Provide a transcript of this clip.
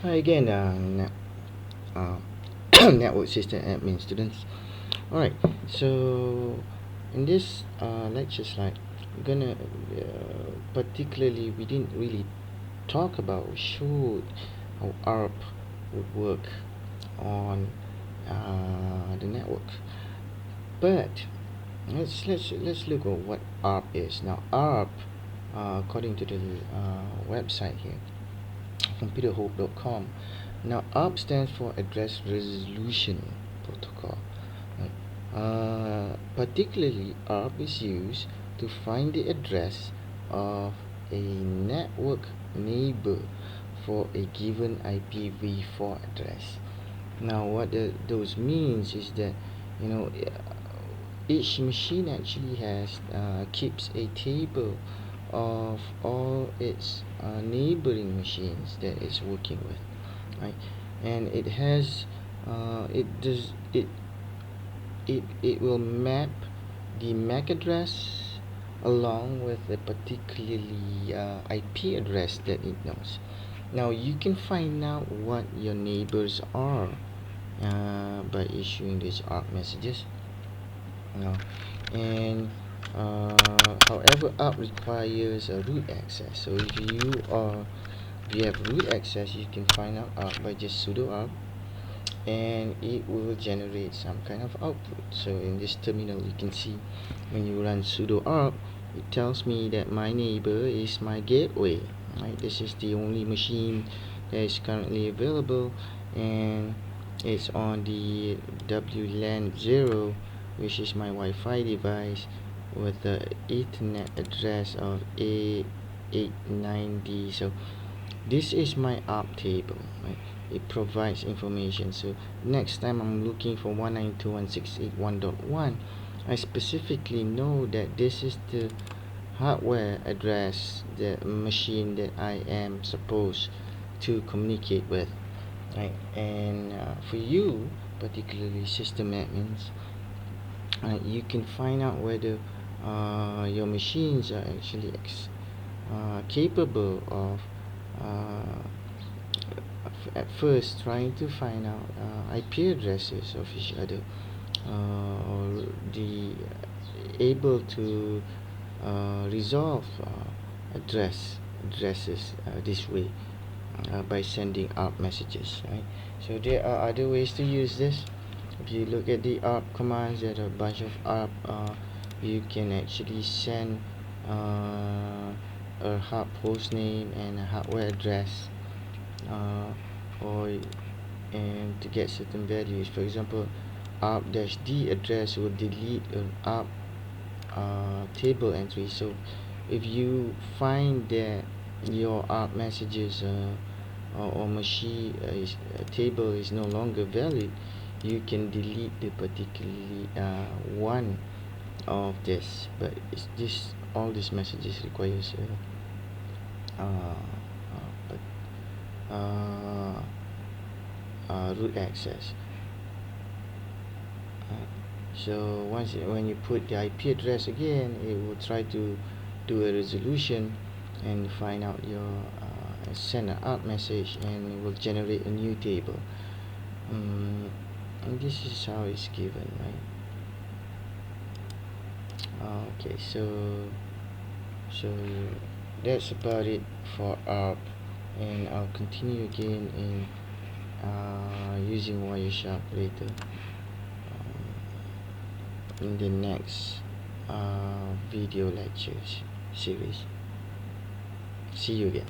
Hi again, uh, network system admin students. All right, so in this lecture slide, we're gonna particularly we didn't really talk about should how ARP would work on the network, but let's look at what ARP is now. ARP, according to the website here, computerhope.com. Now, ARP stands for Address Resolution Protocol. Right? Particularly, ARP is used to find the address of a network neighbor for a given IPv4 address. Now, what those means is that each machine actually has keeps a table of all its neighboring machines that it's working with, right? And it has it does it will map the MAC address along with a particularly IP address that it knows. Now you can find out what your neighbors are by issuing these ARP messages. Now, and however, ARP requires a root access. So if you have root access, you can find out ARP by just sudo ARP, and it will generate some kind of output. So in this terminal, you can see when you run sudo ARP, it tells me that my neighbor is my gateway. Right, this is the only machine that is currently available, and it's on the WLAN 0, which is my Wi-Fi device with the Ethernet address of A89D. So this is my ARP table, right? It provides information. So next time I'm looking for 192.168.1.1, I specifically know that this is the hardware address, the machine that I am supposed to communicate with, right? And for you, particularly system admins, you can find out whether your machines are actually capable of at first trying to find out IP addresses of each other, or the able to resolve addresses this way by sending ARP messages, right? So there are other ways to use this. If you look at the ARP commands, there are a bunch of ARP. You can actually send a hub host name and a hardware address, or and to get certain values. For example, ARP-D address will delete an ARP table entry. So if you find that your ARP messages or machine table is no longer valid, you can delete the particularly one of this. But it's this all these messages requires root access. So when you put the IP address again, it will try to do a resolution and find out your send an ARP message, and it will generate a new table. And this is how it's given, right? Okay, so that's about it for ARP, and I'll continue again in using Wireshark later in the next video lectures series. See you again.